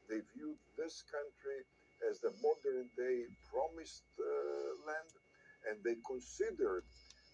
They viewed this country as the modern day promised land, and they considered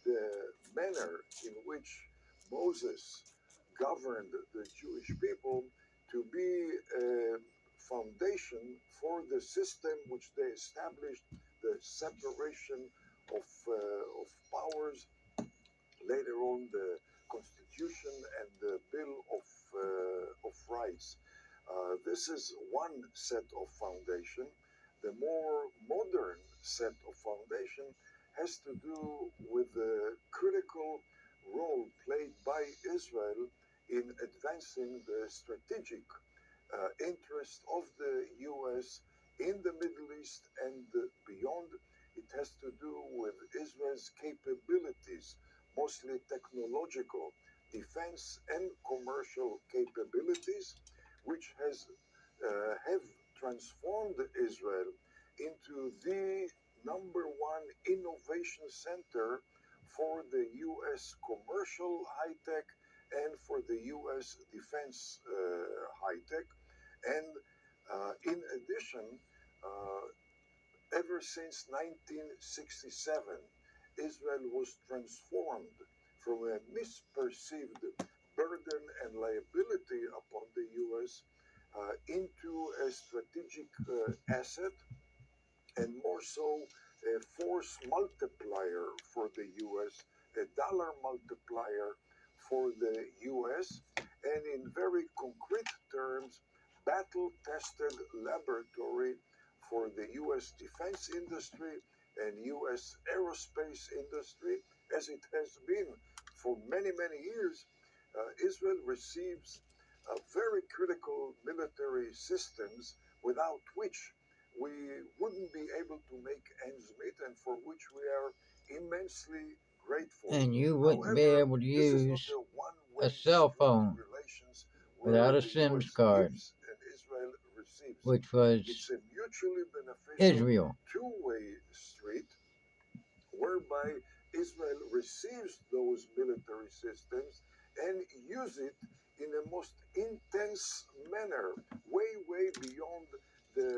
the manner in which Moses governed the Jewish people to be a foundation for the system which they established, the separation of powers, later on the Constitution and the Bill of Rights. This is one set of foundation. The more modern set of foundation has to do with the critical role played by Israel in advancing the strategic interest of the US in the Middle East and beyond. It has to do with Israel's capabilities, mostly technological, defense and commercial capabilities, which have transformed Israel into the number one innovation center for the U.S. commercial high tech and for the U.S. defense high tech. And in addition, uh, ever since 1967, Israel was transformed from a misperceived burden and liability upon the U.S. Into a strategic asset, and more so a force multiplier for the US, a dollar multiplier for the US, and in very concrete terms, battle tested laboratory for the US defense industry and US aerospace industry, as it has been for many, many years. Israel receives very critical military systems without which we wouldn't be able to make ends meet and for which we are immensely grateful. And you wouldn't be However, able to this is not use a one a way cell street phone relations where without a the SIMS US card, gives and Israel receives. which was It's a mutually beneficial Israel. two-way street whereby Israel receives those military systems and use it in a most intense manner, way, way beyond the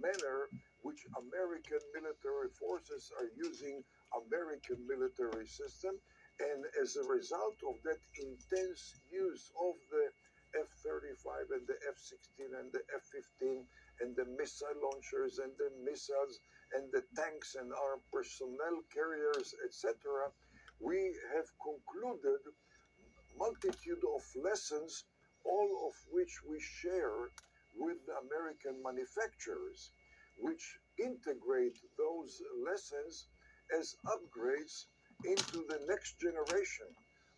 manner which American military forces are using American military system. And as a result of that intense use of the F-35 and the F-16 and the F-15 and the missile launchers and the missiles and the tanks and our personnel carriers, etc., we have concluded multitude of lessons, all of which we share with the American manufacturers, which integrate those lessons as upgrades into the next generation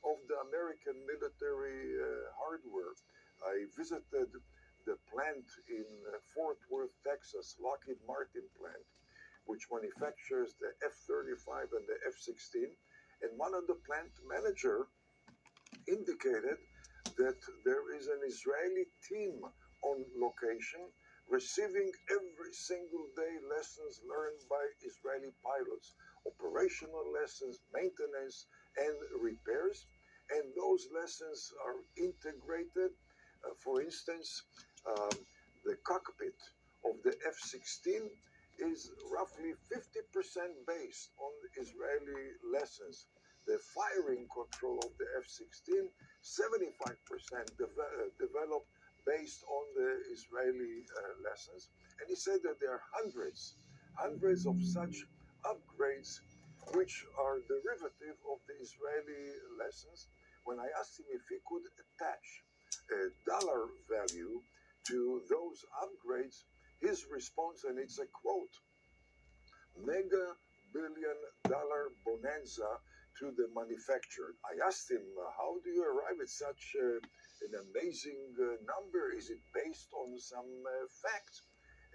of the American military hardware. I visited the plant in Fort Worth, Texas, Lockheed Martin plant, which manufactures the F-35 and the F-16. And one of the plant manager indicated that there is an Israeli team on location receiving every single day lessons learned by Israeli pilots, operational lessons, maintenance, and repairs. And those lessons are integrated. For instance, um, the cockpit of the F 16 is roughly 50% based on Israeli lessons. The firing control of the F 16, 75% developed based on the Israeli lessons. And he said that there are hundreds of such upgrades which are derivative of the Israeli lessons. When I asked him if he could attach a dollar value to those upgrades, his response, and it's a quote, mega billion-dollar bonanza to the manufacturer. I asked him, how do you arrive at such an amazing number? Is it based on some facts?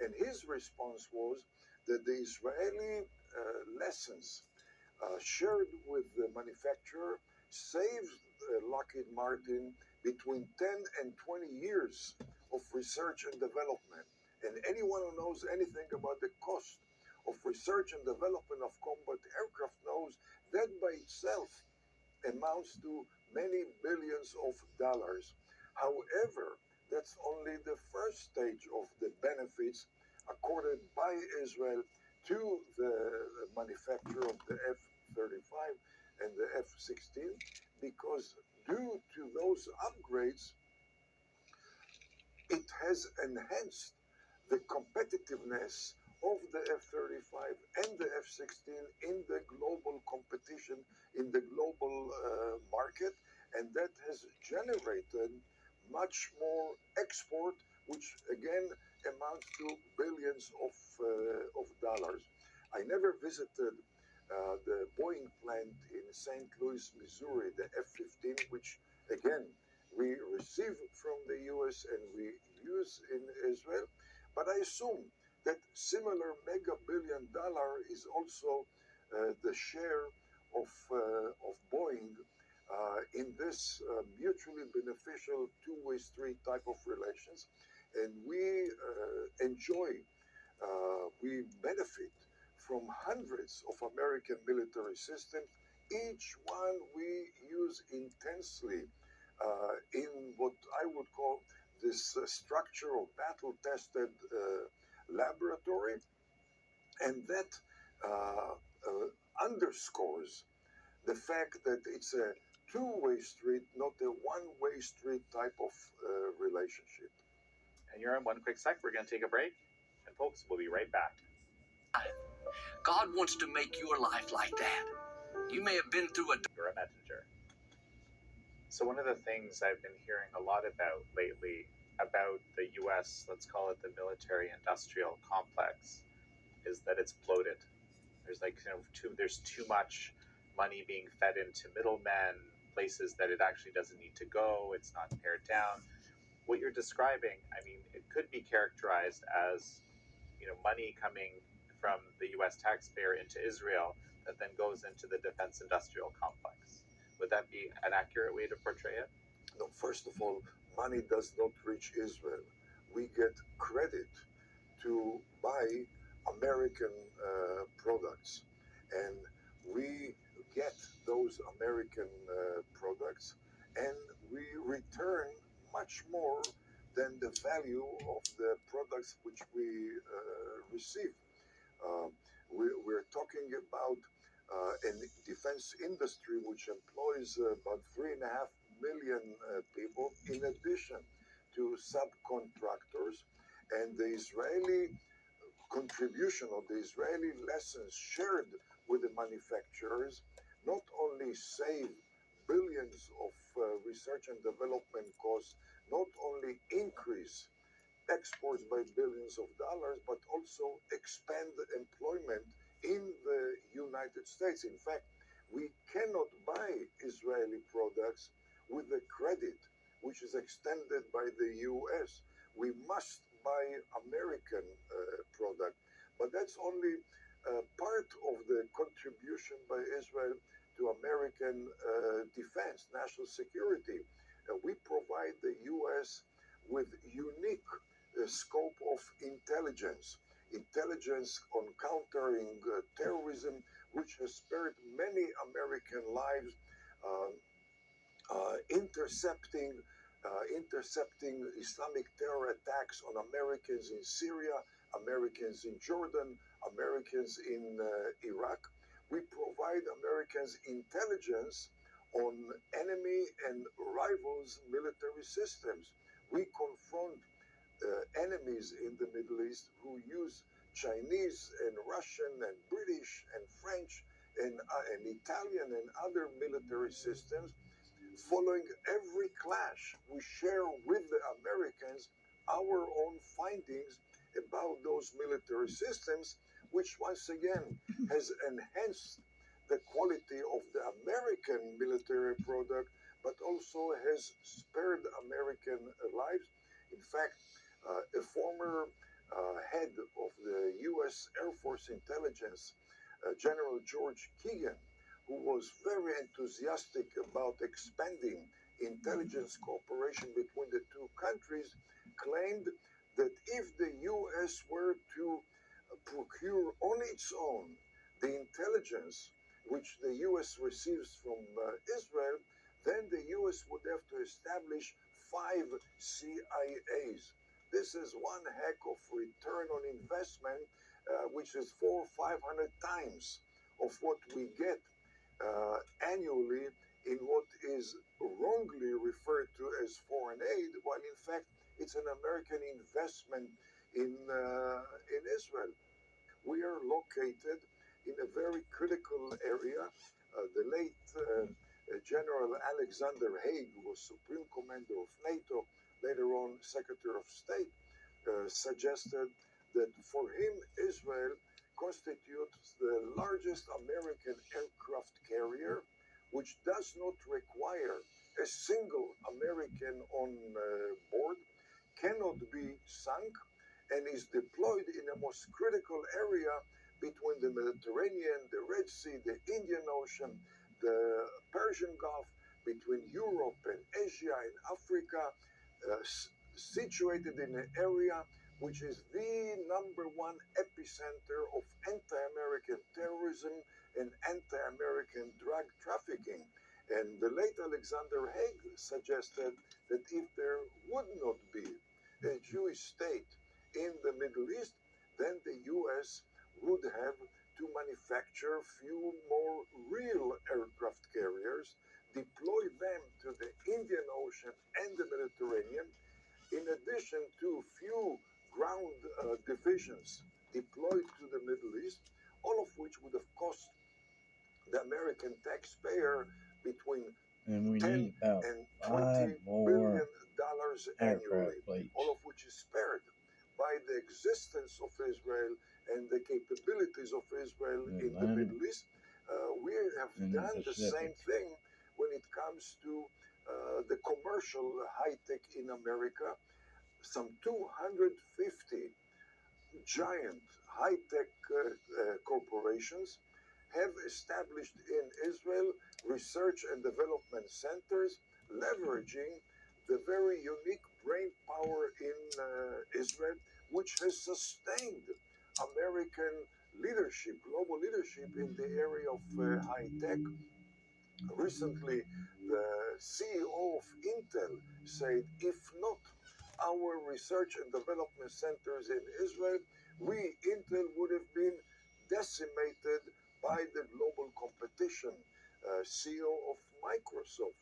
And his response was that the Israeli lessons shared with the manufacturer saved Lockheed Martin between 10 and 20 years of research and development. And anyone who knows anything about the cost of research and development of combat aircraft knows that by itself amounts to many billions of dollars. However, that's only the first stage of the benefits accorded by Israel to the manufacturer of the F 35 and the F 16, because due to those upgrades, it has enhanced the competitiveness of the F 35 and the F 16 in the global competition, in the global market, and that has generated much more export, which again amounts to billions of dollars. I never visited the Boeing plant in St. Louis, Missouri, the F 15, which again we receive from the US and we use in Israel. But I assume that similar mega billion dollar is also the share of Boeing in this mutually beneficial two-way street type of relations. And we enjoy, we benefit from hundreds of American military systems. Each one we use intensely in what I would call this structure of battle-tested laboratory, and that underscores the fact that it's a two-way street, not a one-way street type of relationship. And you're in one quick sec. We're going to take a break. And folks, we'll be right back. God wants to make your life like that. You may have been through a... You're a messenger. So one of the things I've been hearing a lot about lately about the U.S., let's call it the military-industrial complex, is that it's bloated. There's there's too much money being fed into middlemen, places that it actually doesn't need to go. It's not pared down. What you're describing, I mean, it could be characterized as, money coming from the U.S. taxpayer into Israel that then goes into the defense industrial complex. Would that be an accurate way to portray it? No, first of all, money does not reach Israel. We get credit to buy American products, and we get those American products, and we return much more than the value of the products which we receive. We're talking about a defense industry which employs about 3.5 million people, in addition to subcontractors, and the Israeli contribution of the Israeli lessons shared with the manufacturers not only save billions of research and development costs, not only increase exports by billions of dollars, but also expand employment in the United States. In fact, we cannot buy Israeli products with the credit which is extended by the US. We must buy American product, but that's only part of the contribution by Israel to American defense, national security. We provide the US with unique scope of intelligence on countering terrorism, which has spared many American lives, intercepting Islamic terror attacks on Americans in Syria, Americans in Jordan, Americans in Iraq. We provide Americans intelligence on enemy and rivals' military systems. We confront enemies in the Middle East who use Chinese and Russian and British and French and Italian and other military systems. Following every clash, we share with the Americans our own findings about those military systems, which once again has enhanced the quality of the American military product, but also has spared American lives. In fact, a former head of the U.S. Air Force Intelligence, General George Keegan, who was very enthusiastic about expanding intelligence cooperation between the two countries, claimed that if the U.S. were to procure on its own the intelligence which the U.S. receives from Israel, then the U.S. would have to establish 5 CIAs. This is one heck of return on investment, which is 400 or 500 times of what we get annually in what is wrongly referred to as foreign aid, while in fact it's an American investment in Israel. We are located in a very critical area. The late General Alexander Haig, who was Supreme Commander of NATO, later on Secretary of State, suggested that for him, Israel constitutes the largest American aircraft carrier, which does not require a single American on board, cannot be sunk, and is deployed in the most critical area between the Mediterranean, the Red Sea, the Indian Ocean, the Persian Gulf, between Europe and Asia and Africa, situated in an area which is the number one epicenter of anti-American terrorism and anti-American drug trafficking. And the late Alexander Haig suggested that if there would not be a Jewish state in the Middle East, then the US would have to manufacture few more real aircraft carriers, deploy them to the Indian Ocean and the Mediterranean, in addition to few ground divisions deployed to the Middle East, all of which would have cost the American taxpayer between And we 10 need about and 5 $20 more billion dollars annually, aircraft plates. all of which is spared by the existence of Israel and the capabilities of Israel in the Atlantic Middle East. We have and the done the same Pacific. thing when it comes to the commercial high tech in America. Some 250 giant high tech corporations have established in Israel research and development centers, leveraging the very unique brain power in Israel, which has sustained American leadership, global leadership in the area of high tech. Recently, the CEO of Intel said, if not our research and development centers in Israel, we, Intel, would have been decimated by the global competition. CEO of Microsoft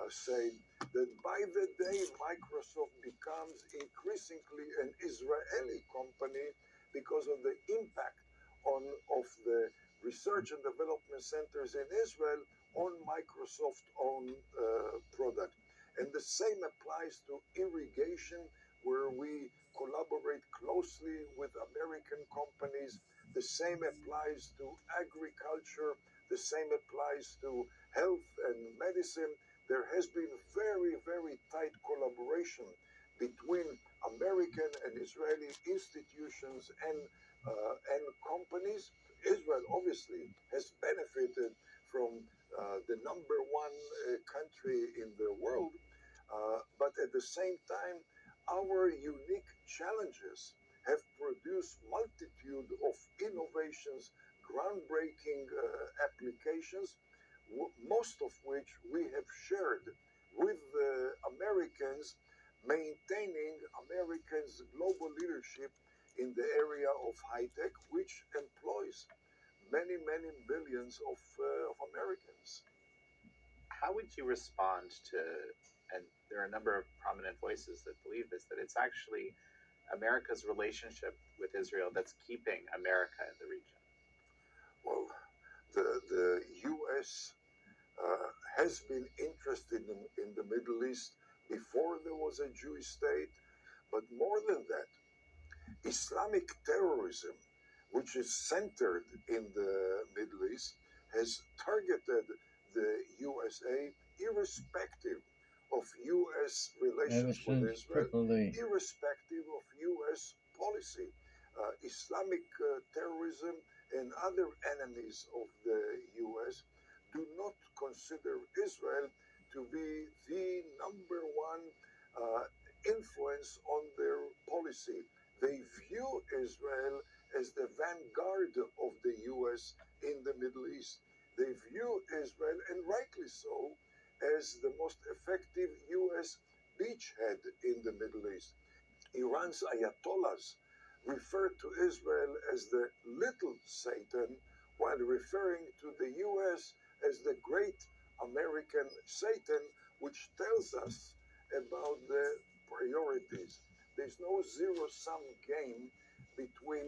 said that by the day Microsoft becomes increasingly an Israeli company because of the impact of the research and development centers in Israel on Microsoft own product. And the same applies to irrigation, where we collaborate closely with American companies. The same applies to agriculture. The same applies to health and medicine. There has been very, very tight collaboration between American and Israeli institutions and companies. Israel obviously has benefited from the number one country in the world, but at the same time, our unique challenges have produced multitude of innovations, groundbreaking applications, most of which we have shared with the Americans, maintaining Americans' global leadership in the area of high tech, which employs many, many billions of Americans. How would you respond to, and there are a number of prominent voices that believe this, that it's actually America's relationship with Israel that's keeping America in the region? Well, the U.S. Has been interested in the Middle East before there was a Jewish state, but more than that, Islamic terrorism, which is centered in the Middle East, has targeted the USA irrespective of U.S. Ever relations with since Israel, Tripoli. irrespective of U.S. policy. Islamic terrorism and other enemies of the U.S. do not consider Israel to be the number one influence on their policy. They view Israel as the vanguard of the U.S. in the Middle East. They view Israel, and rightly so, as the most effective U.S. beachhead in the Middle East. Iran's Ayatollahs refer to Israel as the little Satan, while referring to the US as the great American Satan, which tells us about the priorities. There's no zero-sum game between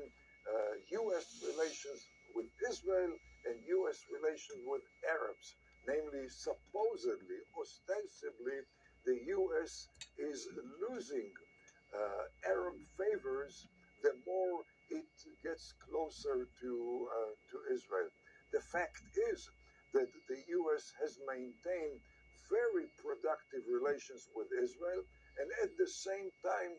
US relations with Israel and US relations with Arabs. Namely, supposedly, ostensibly, the US is losing Arab favors the more it gets closer to Israel. The fact is that the US has maintained very productive relations with Israel and at the same time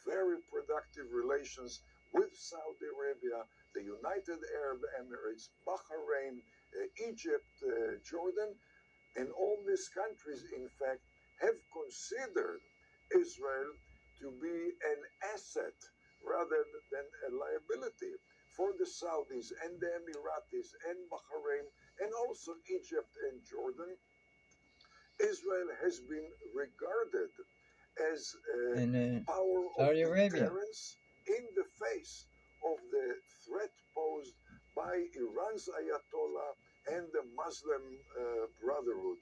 very productive relations with Saudi Arabia, the United Arab Emirates, Bahrain, Egypt, Jordan, and all these countries, in fact, have considered Israel to be an asset rather than a liability for the Saudis and the Emiratis and Bahrain and also Egypt and Jordan. Israel has been regarded as a power of deterrence in the face of the threat posed by Iran's Ayatollah and the Muslim Brotherhood.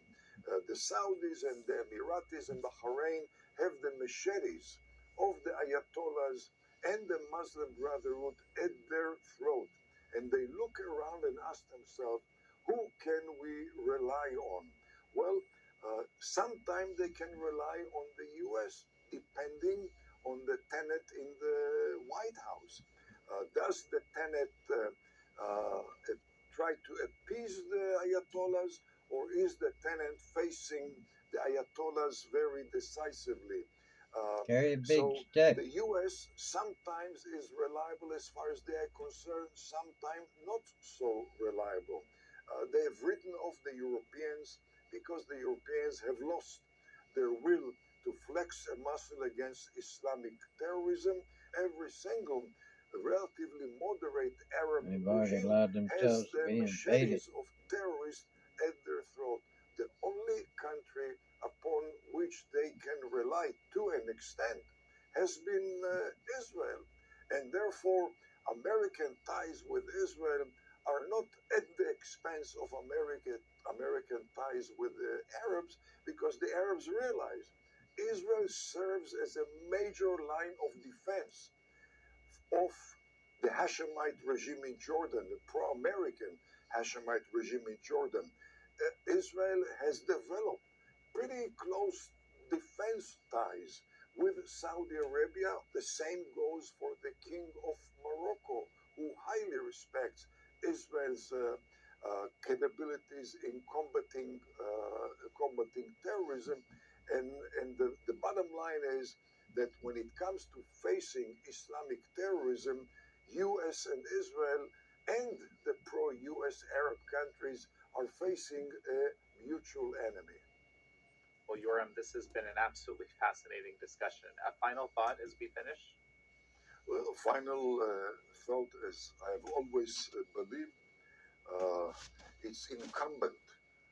The Saudis and the Emiratis and Bahrain have the machetes of the Ayatollahs and the Muslim Brotherhood at their throat. And they look around and ask themselves, who can we rely on? Well, sometimes they can rely on the US, depending on the tenant in the White House. Does the tenant try to appease the Ayatollahs, or is the tenant facing the Ayatollahs very decisively? Carry a big So stick. the US sometimes is reliable as far as they are concerned, sometimes not so reliable. They have written off the Europeans because the Europeans have lost their will to flex a muscle against Islamic terrorism. Every single relatively moderate Arab They've already regime allowed has themselves to the be invaded. machetes of terrorists at their throat. The only country upon which they can rely to an extent has been Israel. And therefore, American ties with Israel are not at the expense of American ties with the Arabs, because the Arabs realize Israel serves as a major line of defense of the Hashemite regime in Jordan, the pro-American Hashemite regime in Jordan. Israel has developed pretty close defense ties with Saudi Arabia. The same goes for the King of Morocco, who highly respects Israel's capabilities in combating terrorism. And the bottom line is that when it comes to facing Islamic terrorism, US and Israel and the pro-US Arab countries are facing a mutual enemy. Well, Yoram, this has been an absolutely fascinating discussion. A final thought as we finish? Well, final thought, as I've always believed, it's incumbent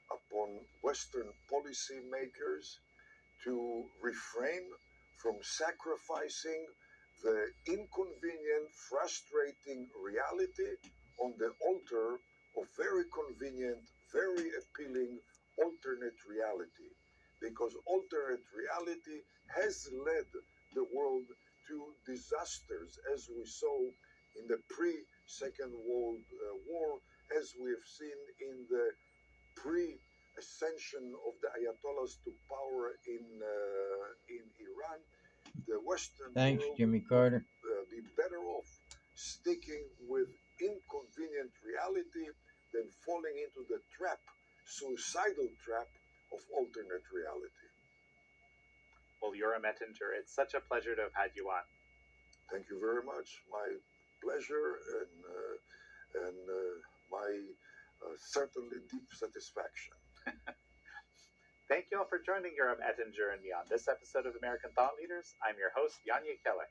upon Western policymakers to refrain from sacrificing the inconvenient, frustrating reality on the altar of very convenient, very appealing alternate reality. Because alternate reality has led the world to disasters, as we saw in the pre-Second World War, as we have seen in the pre-ascension of the Ayatollahs to power in Iran. The Western Thanks, world Jimmy Carter. would be better off sticking with inconvenient reality than falling into the suicidal trap of alternate reality. Well, Yoram Ettinger, it's such a pleasure to have had you on. Thank you very much. My pleasure and my certainly deep satisfaction. Thank you all for joining Yoram Ettinger and me on this episode of American Thought Leaders. I'm your host, Yanya Kelly.